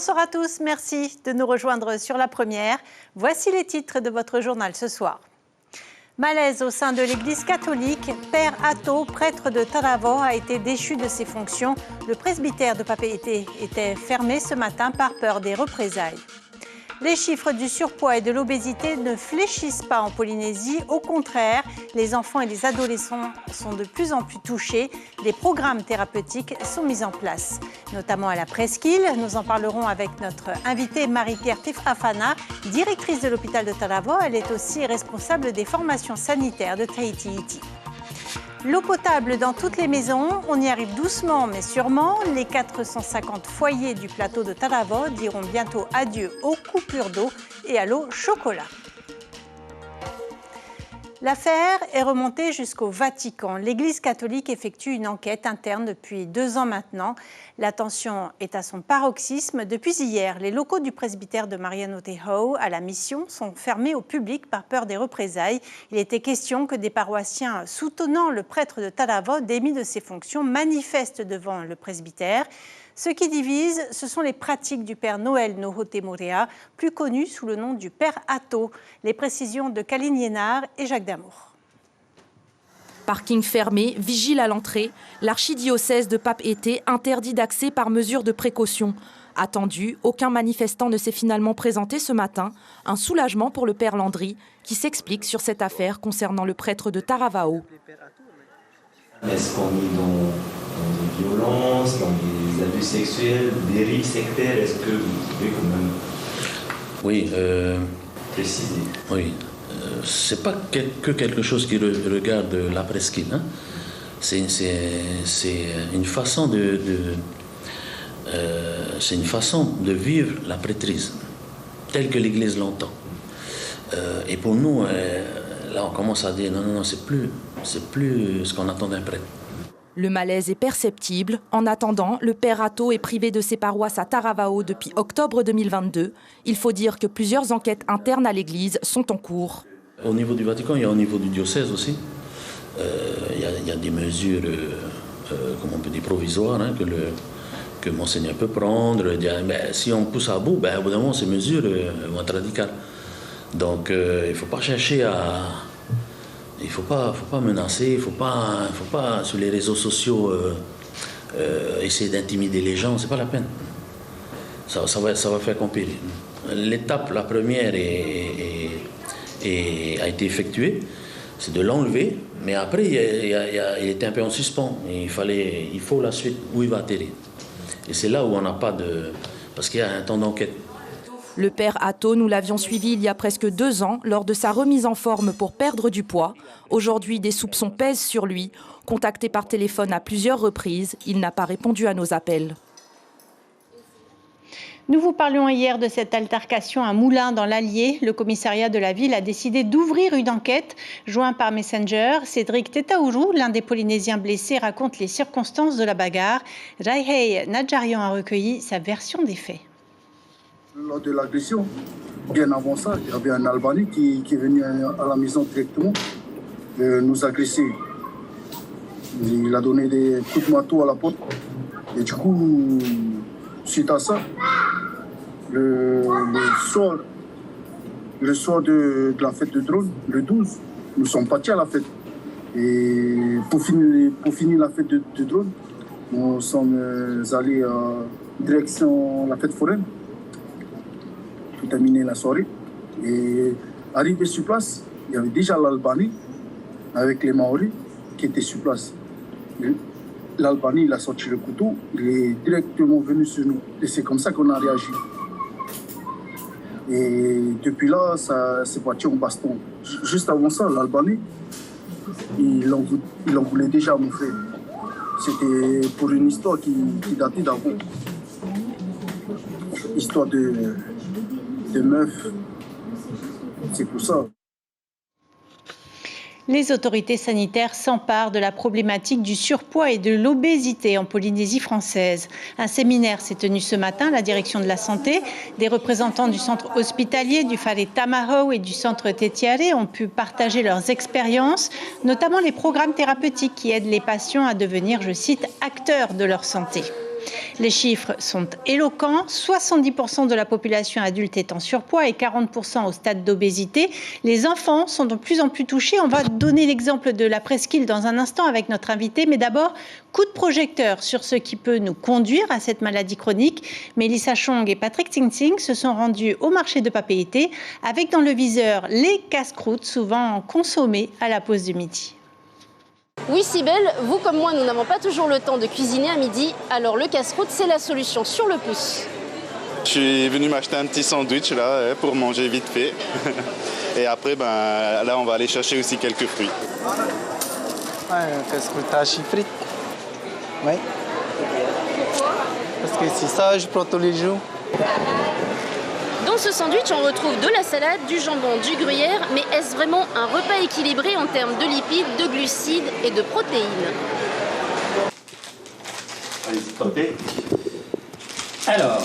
Bonsoir à tous, merci de nous rejoindre sur La Première. Voici les titres de votre journal ce soir. Malaise au sein de l'Église catholique. Père Atto, prêtre de Taravao, a été déchu de ses fonctions. Le presbytère de Papeete était fermé ce matin par peur des représailles. Les chiffres du surpoids et de l'obésité ne fléchissent pas en Polynésie. Au contraire, les enfants et les adolescents sont de plus en plus touchés. Des programmes thérapeutiques sont mis en place, notamment à la presqu'île. Nous en parlerons avec notre invitée Marie-Pierre Tefrafana, directrice de l'hôpital de Taravao. Elle est aussi responsable des formations sanitaires de Tahiti. L'eau potable dans toutes les maisons, on y arrive doucement mais sûrement. Les 450 foyers du plateau de Taravao diront bientôt adieu aux coupures d'eau et à l'eau chocolat. L'affaire est remontée jusqu'au Vatican. L'Église catholique effectue une enquête interne depuis 2 ans maintenant. La tension est à son paroxysme. Depuis hier, les locaux du presbytère de Mariano Tejo à la Mission sont fermés au public par peur des représailles. Il était question que des paroissiens soutenant le prêtre de Taravao démis de ses fonctions manifestent devant le presbytère. Ce qui divise, ce sont les pratiques du père Noël Nohote Morea, plus connu sous le nom du père Atto. Les précisions de Kaline Liénard et Jacques Damour. Parking fermé, vigile à l'entrée, l'archidiocèse de Papeete interdit d'accès par mesure de précaution. Attendu, aucun manifestant ne s'est finalement présenté ce matin. Un soulagement pour le père Landry, qui s'explique sur cette affaire concernant le prêtre de Taravao. Est-ce qu'on est dans des violences, dans des abus sexuels, des dérives sectaires? Est-ce que vous pouvez quand même préciser? Oui. C'est pas que quelque chose qui regarde la presqu'île. Hein. C'est une façon c'est une façon de vivre la prêtrise telle que l'Église l'entend. Et pour nous, là, on commence à dire non, c'est plus ce qu'on attend d'un prêtre. Le malaise est perceptible. En attendant, le père Atto est privé de ses paroisses à Taravao depuis octobre 2022. Il faut dire que plusieurs enquêtes internes à l'Église sont en cours. Au niveau du Vatican, il y a au niveau du diocèse aussi. Il y a des mesures, comment on peut dire, provisoires, hein, que Monseigneur peut prendre. Si on pousse à bout, au bout d'un moment, ces mesures vont être radicales. Donc, il ne faut pas chercher à... Il ne faut pas menacer, il ne faut pas sur les réseaux sociaux essayer d'intimider les gens, c'est pas la peine. Ça va faire qu'empirer. L'étape, la première, a été effectuée, c'est de l'enlever, mais après, il était un peu en suspens. Il faut la suite, où il va atterrir. Et c'est là où on n'a pas de... Parce qu'il y a un temps d'enquête. Le père Atto, nous l'avions suivi il y a presque 2 ans lors de sa remise en forme pour perdre du poids. Aujourd'hui, des soupçons pèsent sur lui. Contacté par téléphone à plusieurs reprises, il n'a pas répondu à nos appels. Nous vous parlions hier de cette altercation à Moulins dans l'Allier. Le commissariat de la ville a décidé d'ouvrir une enquête. Joint par Messenger, Cédric Tetaourou, l'un des Polynésiens blessés, raconte les circonstances de la bagarre. Raihei Nadjarian a recueilli sa version des faits. Lors de l'agression, bien avant ça, il y avait un Albanais qui est venu à la maison directement nous agresser. Il a donné des coups de marteau à la porte. Et du coup, suite à ça, le soir de la fête de drone, le 12, nous sommes partis à la fête. Et pour finir la fête de drone, nous sommes allés en direction la fête foraine. Pour terminer la soirée. Et arrivé sur place, il y avait déjà l'Albanais avec les Maoris qui étaient sur place. L'Albanais, il a sorti le couteau, il est directement venu sur nous. Et c'est comme ça qu'on a réagi. Et depuis là, ça s'est parti en baston. Juste avant ça, l'Albanais, il en voulait déjà à mon frère. C'était pour une histoire qui datait d'avant. Histoire de meufs. C'est pour ça. Les autorités sanitaires s'emparent de la problématique du surpoids et de l'obésité en Polynésie française. Un séminaire s'est tenu ce matin à la direction de la santé. Des représentants du centre hospitalier, du Whare Tamahau et du centre Tetiare ont pu partager leurs expériences, notamment les programmes thérapeutiques qui aident les patients à devenir, je cite, acteurs de leur santé. Les chiffres sont éloquents. 70% de la population adulte est en surpoids et 40% au stade d'obésité. Les enfants sont de plus en plus touchés. On va donner l'exemple de la presqu'île dans un instant avec notre invité. Mais d'abord, coup de projecteur sur ce qui peut nous conduire à cette maladie chronique. Mélissa Chong et Patrick Tsing se sont rendus au marché de Papeete avec dans le viseur les casse-croûtes souvent consommées à la pause du midi. Oui Cybèle, vous comme moi, nous n'avons pas toujours le temps de cuisiner à midi, alors le casse-croûte, c'est la solution sur le pouce. Je suis venu m'acheter un petit sandwich là pour manger vite fait. Et après, là, on va aller chercher aussi quelques fruits. Ouais, un casse-croûte à frites. Oui. Parce que c'est ça, je prends tous les jours. Dans ce sandwich, on retrouve de la salade, du jambon, du gruyère, mais est-ce vraiment un repas équilibré en termes de lipides, de glucides et de protéines? Allez-y, tentez. Alors,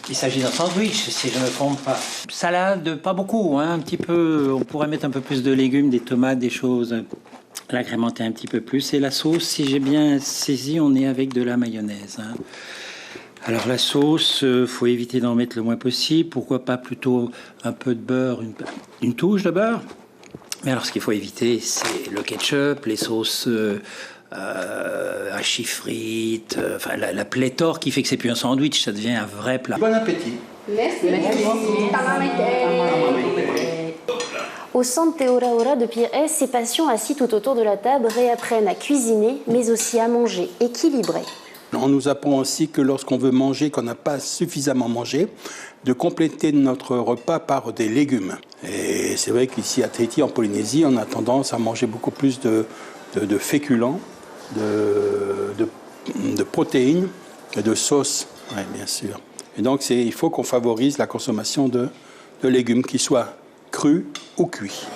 il s'agit d'un sandwich, si je ne me trompe pas. Salade, pas beaucoup, hein, un petit peu. On pourrait mettre un peu plus de légumes, des tomates, des choses, l'agrémenter un petit peu plus. Et la sauce, si j'ai bien saisi, on est avec de la mayonnaise. Hein. Alors la sauce, faut éviter d'en mettre le moins possible. Pourquoi pas plutôt un peu de beurre, une touche de beurre. Mais alors ce qu'il faut éviter, c'est le ketchup, les sauces hachis frites, enfin la pléthore qui fait que c'est plus un sandwich, ça devient un vrai plat. Bon appétit. Merci. Au centre Te Ora de Pires, ces patients assis tout autour de la table réapprennent à cuisiner, mais aussi à manger équilibré. On nous apprend aussi que lorsqu'on veut manger, qu'on n'a pas suffisamment mangé, de compléter notre repas par des légumes. Et c'est vrai qu'ici à Tahiti, en Polynésie, on a tendance à manger beaucoup plus de féculents, de protéines et de sauces, ouais, bien sûr. Et donc il faut qu'on favorise la consommation de légumes, qu'ils soient crus ou cuits.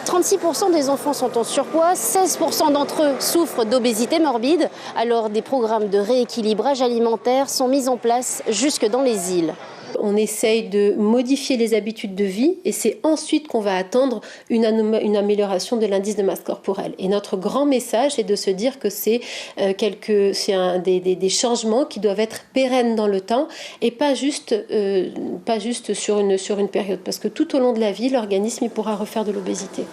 36% des enfants sont en surpoids, 16% d'entre eux souffrent d'obésité morbide. Alors des programmes de rééquilibrage alimentaire sont mis en place jusque dans les îles. On essaye de modifier les habitudes de vie et c'est ensuite qu'on va attendre une amélioration de l'indice de masse corporelle. Et notre grand message est de se dire que c'est des changements qui doivent être pérennes dans le temps et pas juste sur une période. Parce que tout au long de la vie, l'organisme il pourra refaire de l'obésité.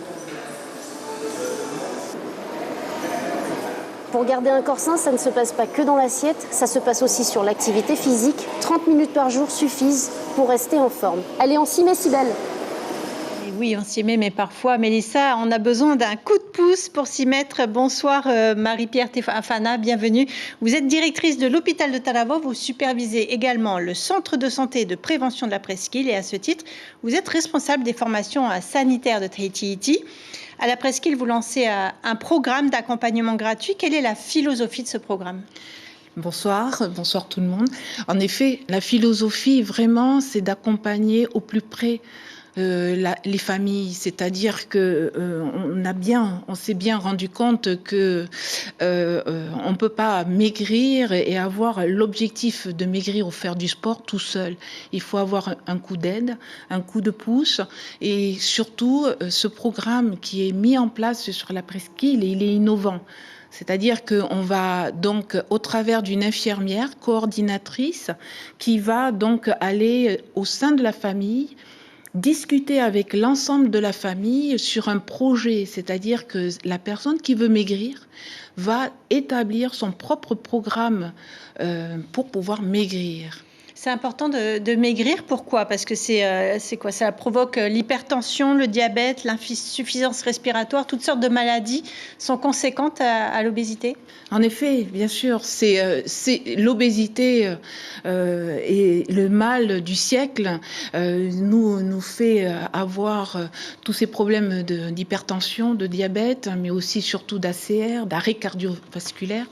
Pour garder un corps sain, ça ne se passe pas que dans l'assiette, ça se passe aussi sur l'activité physique. 30 minutes par jour suffisent pour rester en forme. Allez, on s'y met, Cybèle. Oui, on s'y met, mais parfois, Mélissa, on a besoin d'un coup de pouce pour s'y mettre. Bonsoir Marie-Pierre Tefana, bienvenue. Vous êtes directrice de l'hôpital de Taravao, vous supervisez également le centre de santé et de prévention de la presqu'île et à ce titre, vous êtes responsable des formations sanitaires de Tahiti. À la presqu'île, vous lancez un programme d'accompagnement gratuit. Quelle est la philosophie de ce programme ? Bonsoir tout le monde. En effet, la philosophie, vraiment, c'est d'accompagner au plus près les familles, c'est-à-dire que on s'est bien rendu compte que on peut pas maigrir et avoir l'objectif de maigrir ou faire du sport tout seul. Il faut avoir un coup d'aide, un coup de pouce et surtout ce programme qui est mis en place sur la presqu'île, il est innovant. C'est-à-dire qu'on va donc, au travers d'une infirmière coordinatrice qui va donc aller au sein de la famille, discuter avec l'ensemble de la famille sur un projet, c'est-à-dire que la personne qui veut maigrir va établir son propre programme pour pouvoir maigrir. C'est important de maigrir. Pourquoi ? Parce que c'est quoi ? Ça provoque l'hypertension, le diabète, l'insuffisance respiratoire, toutes sortes de maladies sont conséquentes à l'obésité. En effet, bien sûr, c'est l'obésité et le mal du siècle nous fait avoir tous ces problèmes d'hypertension, de diabète, mais aussi surtout d'ACR, d'arrêt cardiovasculaire.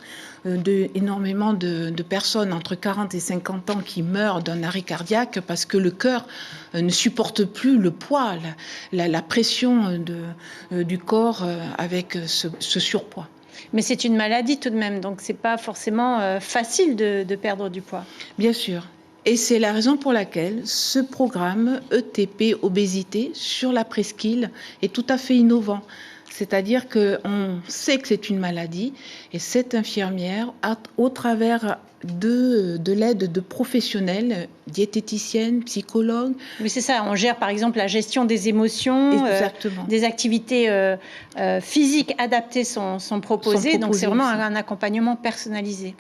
Énormément de personnes entre 40 et 50 ans qui meurent d'un arrêt cardiaque parce que le cœur ne supporte plus le poids, la pression du corps avec ce surpoids. Mais c'est une maladie tout de même, donc c'est pas forcément facile de perdre du poids. Bien sûr. Et c'est la raison pour laquelle ce programme ETP Obésité sur la presqu'île est tout à fait innovant. C'est-à-dire qu'on sait que c'est une maladie et cette infirmière, au travers de l'aide de professionnels, diététiciennes, psychologues. Oui, c'est ça. On gère par exemple la gestion des émotions, des activités physiques adaptées sont proposées. Donc c'est vraiment un accompagnement personnalisé.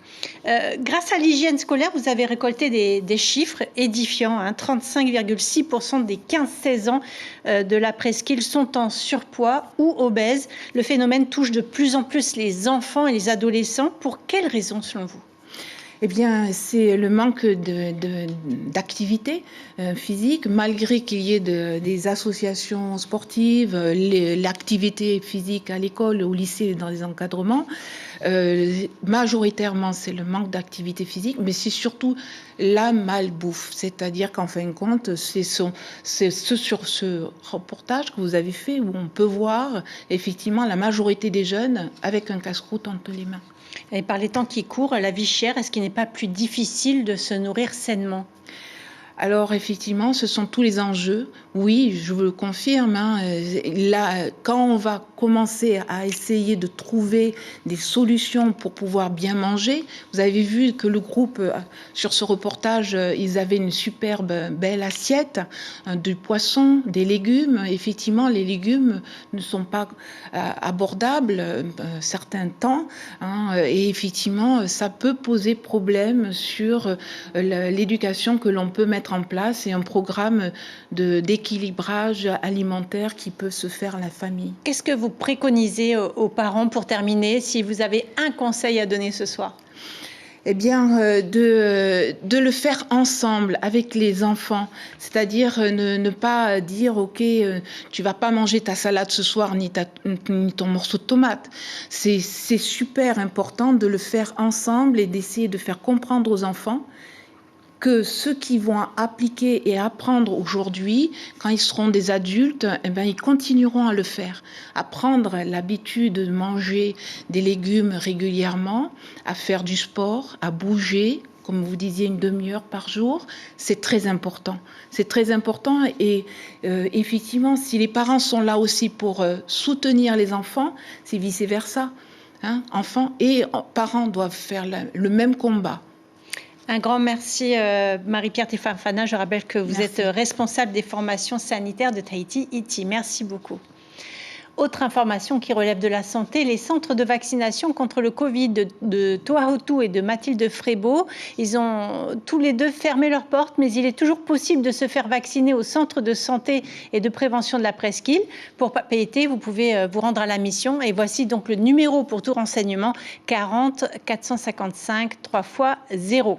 Grâce à l'hygiène scolaire, vous avez récolté des chiffres édifiants. 35,6% des 15-16 ans de la presqu'île sont en surpoids ou obèses. Le phénomène touche de plus en plus les enfants et les adolescents. Pour quelles raisons selon vous ? Eh bien, c'est le manque d'activité physique, malgré qu'il y ait des associations sportives, l'activité physique à l'école, au lycée, dans les encadrements. Majoritairement, c'est le manque d'activité physique, mais c'est surtout la malbouffe. C'est-à-dire qu'en fin de compte, c'est sur ce reportage que vous avez fait où on peut voir effectivement la majorité des jeunes avec un casse-croûte entre les mains. Et par les temps qui courent, la vie chère, est-ce qu'il n'est pas plus difficile de se nourrir sainement ? Alors effectivement, ce sont tous les enjeux. Oui, je vous le confirme. Là, quand on va commencer à essayer de trouver des solutions pour pouvoir bien manger, vous avez vu que le groupe, sur ce reportage, ils avaient une superbe, belle assiette, du poisson, des légumes. Effectivement, les légumes ne sont pas abordables certains temps. Et effectivement, ça peut poser problème sur l'éducation que l'on peut mettre en place et un programme d'équilibrage alimentaire qui peut se faire à la famille. Qu'est-ce que vous préconisez aux parents pour terminer, si vous avez un conseil à donner ce soir ? Eh bien, de le faire ensemble avec les enfants, c'est-à-dire ne pas dire ok, tu vas pas manger ta salade ce soir ni ton morceau de tomate. C'est super important de le faire ensemble et d'essayer de faire comprendre aux enfants que ceux qui vont appliquer et apprendre aujourd'hui, quand ils seront des adultes, eh bien, ils continueront à le faire. À prendre l'habitude de manger des légumes régulièrement, à faire du sport, à bouger, comme vous disiez, une demi-heure par jour, c'est très important. C'est très important et effectivement, si les parents sont là aussi pour soutenir les enfants, c'est vice-versa. Enfants et parents doivent faire le même combat. Un grand merci Marie-Pierre Tefafana. Je rappelle que vous êtes responsable des formations sanitaires de Tahiti Iti. Merci beaucoup. Autre information qui relève de la santé, les centres de vaccination contre le Covid de Toahutu et de Mathilde Frébeau, ils ont tous les deux fermé leurs portes, mais il est toujours possible de se faire vacciner au centre de santé et de prévention de la presqu'île. Pour PET, vous pouvez vous rendre à la mission et voici donc le numéro pour tout renseignement, 40 455 3x0.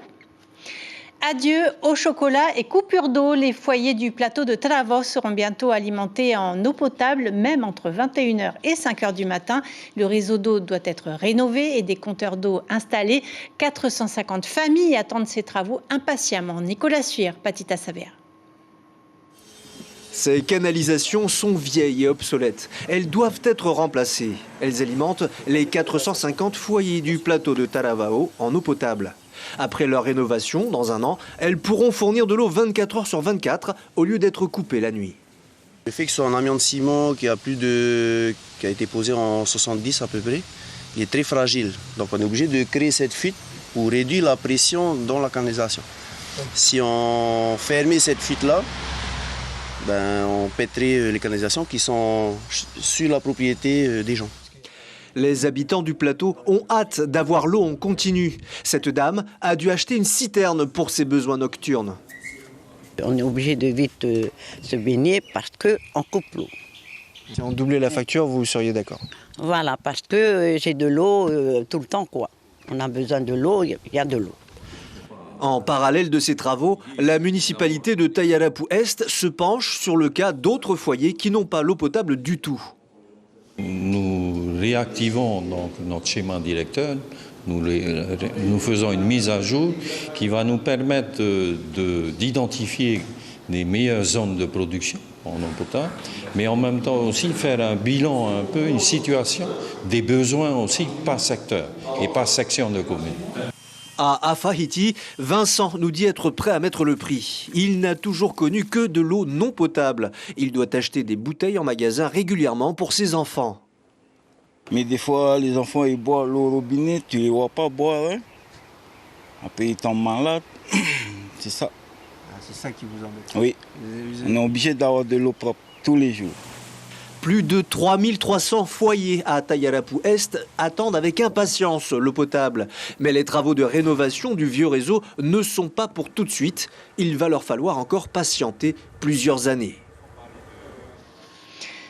Adieu au chocolat et coupure d'eau. Les foyers du plateau de Taravao seront bientôt alimentés en eau potable, même entre 21h et 5h du matin. Le réseau d'eau doit être rénové et des compteurs d'eau installés. 450 familles attendent ces travaux impatiemment. Nicolas Suire, Patita Savea. Ces canalisations sont vieilles et obsolètes. Elles doivent être remplacées. Elles alimentent les 450 foyers du plateau de Taravao en eau potable. Après leur rénovation, dans un an, elles pourront fournir de l'eau 24 heures sur 24 au lieu d'être coupées la nuit. Le fait que ce soit un amiant de ciment qui a été posé en 70 à peu près, il est très fragile. Donc on est obligé de créer cette fuite pour réduire la pression dans la canalisation. Si on fermait cette fuite-là, on pèterait les canalisations qui sont sur la propriété des gens. Les habitants du plateau ont hâte d'avoir l'eau en continu. Cette dame a dû acheter une citerne pour ses besoins nocturnes. On est obligé de vite se baigner parce qu'on coupe l'eau. Si on doublait la facture, vous seriez d'accord? Voilà, parce que j'ai de l'eau tout le temps, quoi. On a besoin de l'eau, il y a de l'eau. En parallèle de ces travaux, la municipalité de Tayarapu-Est se penche sur le cas d'autres foyers qui n'ont pas l'eau potable du tout. Nous réactivons donc notre schéma directeur, nous faisons une mise à jour qui va nous permettre d'identifier les meilleures zones de production en eau potable, mais en même temps aussi faire un bilan, un peu une situation des besoins aussi par secteur et par section de commune. À Afahiti, Vincent nous dit être prêt à mettre le prix. Il n'a toujours connu que de l'eau non potable. Il doit acheter des bouteilles en magasin régulièrement pour ses enfants. Mais des fois, les enfants, ils boivent l'eau au robinet, tu ne les vois pas boire. Hein. Après, ils tombent malades. C'est ça. Ah, c'est ça qui vous embête? Oui. On est obligé d'avoir de l'eau propre tous les jours. Plus de 3300 foyers à Tayarapu-Est attendent avec impatience l'eau potable. Mais les travaux de rénovation du vieux réseau ne sont pas pour tout de suite. Il va leur falloir encore patienter plusieurs années.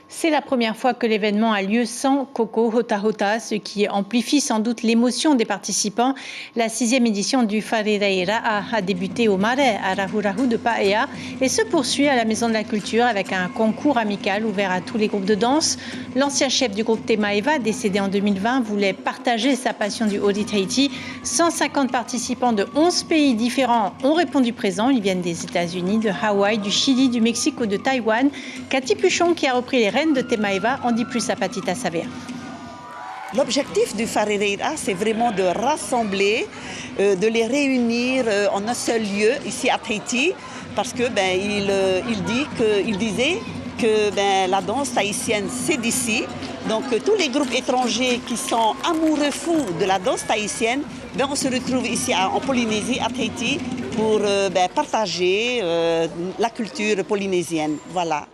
C'est la première fois que l'événement a lieu sans Coco Hota Hota, ce qui amplifie sans doute l'émotion des participants. La 6e édition du Wharereira a débuté au Marais à Rahurahu de Paea et se poursuit à la Maison de la Culture avec un concours amical ouvert à tous les groupes de danse. L'ancien chef du groupe Temaeva, décédé en 2020, voulait partager sa passion du Ori Tahiti. 150 participants de 11 pays différents ont répondu présent. Ils viennent des États-Unis, de Hawaï, du Chili, du Mexique ou de Taïwan. Cathy Puchon, qui a repris les rênes de Temaeva, en dit plus à Patita Savea. L'objectif du Wharereira, c'est vraiment de rassembler, de les réunir en un seul lieu ici à Tahiti, parce que il disait que la danse tahitienne c'est d'ici. Donc tous les groupes étrangers qui sont amoureux fous de la danse tahitienne, on se retrouve ici en Polynésie, à Tahiti, pour partager la culture polynésienne. Voilà.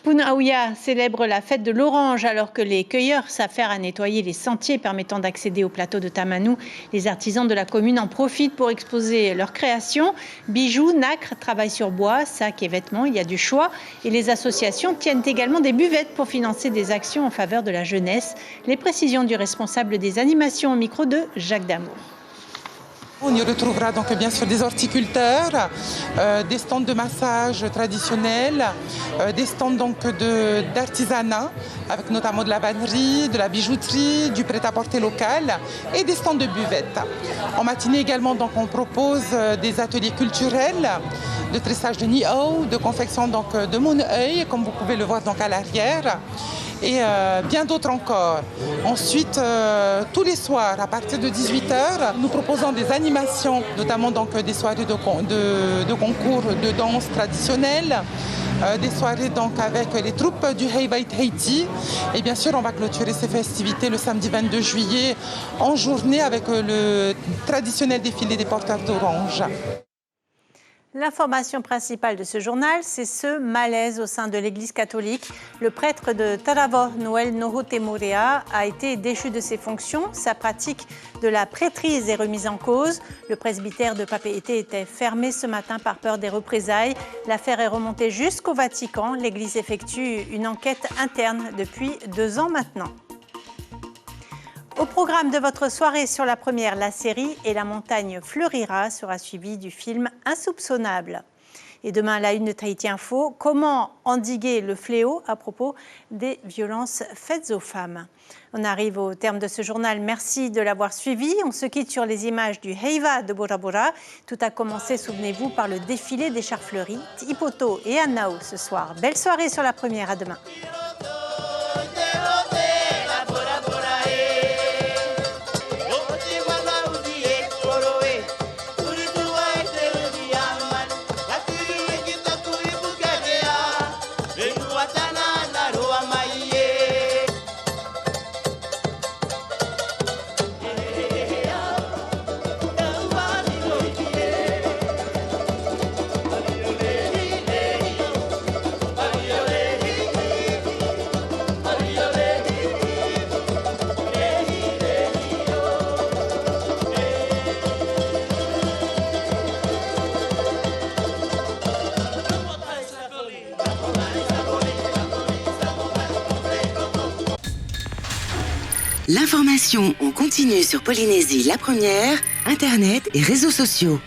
Punaouia célèbre la fête de l'orange alors que les cueilleurs s'affairent à nettoyer les sentiers permettant d'accéder au plateau de Tamanu. Les artisans de la commune en profitent pour exposer leurs créations. Bijoux, nacre, travail sur bois, sacs et vêtements, il y a du choix. Et les associations tiennent également des buvettes pour financer des actions en faveur de la jeunesse. Les précisions du responsable des animations au micro de Jacques Damour. On y retrouvera donc bien sûr des horticulteurs, des stands de massage traditionnels, des stands donc d'artisanat avec notamment de la vannerie, de la bijouterie, du prêt-à-porter local et des stands de buvettes. En matinée également donc on propose des ateliers culturels de tressage de niau, de confection donc de moon-œil comme vous pouvez le voir donc à l'arrière. Et bien d'autres encore. Ensuite, tous les soirs, à partir de 18h, nous proposons des animations, notamment donc des soirées de concours de danse traditionnelle, des soirées donc avec les troupes du Heiwai Tahiti. Et bien sûr, on va clôturer ces festivités le samedi 22 juillet en journée avec le traditionnel défilé des porteurs d'orange. L'information principale de ce journal, c'est ce malaise au sein de l'Église catholique. Le prêtre de Taravao, Noel Nohotemorea, a été déchu de ses fonctions. Sa pratique de la prêtrise est remise en cause. Le presbytère de Papeete était fermé ce matin par peur des représailles. L'affaire est remontée jusqu'au Vatican. L'Église effectue une enquête interne depuis 2 ans maintenant. Au programme de votre soirée sur la première, la série « Et la montagne fleurira » sera suivie du film « Insoupçonnable ». Et demain, à la une de Tahiti Info, comment endiguer le fléau à propos des violences faites aux femmes. On arrive au terme de ce journal. Merci de l'avoir suivi. On se quitte sur les images du Heiva de Bora Bora. Tout a commencé, souvenez-vous, par le défilé des chars fleuris. Tipoto et Anao ce soir. Belle soirée sur la première. À demain. L'information en continu sur Polynésie la première, Internet et réseaux sociaux.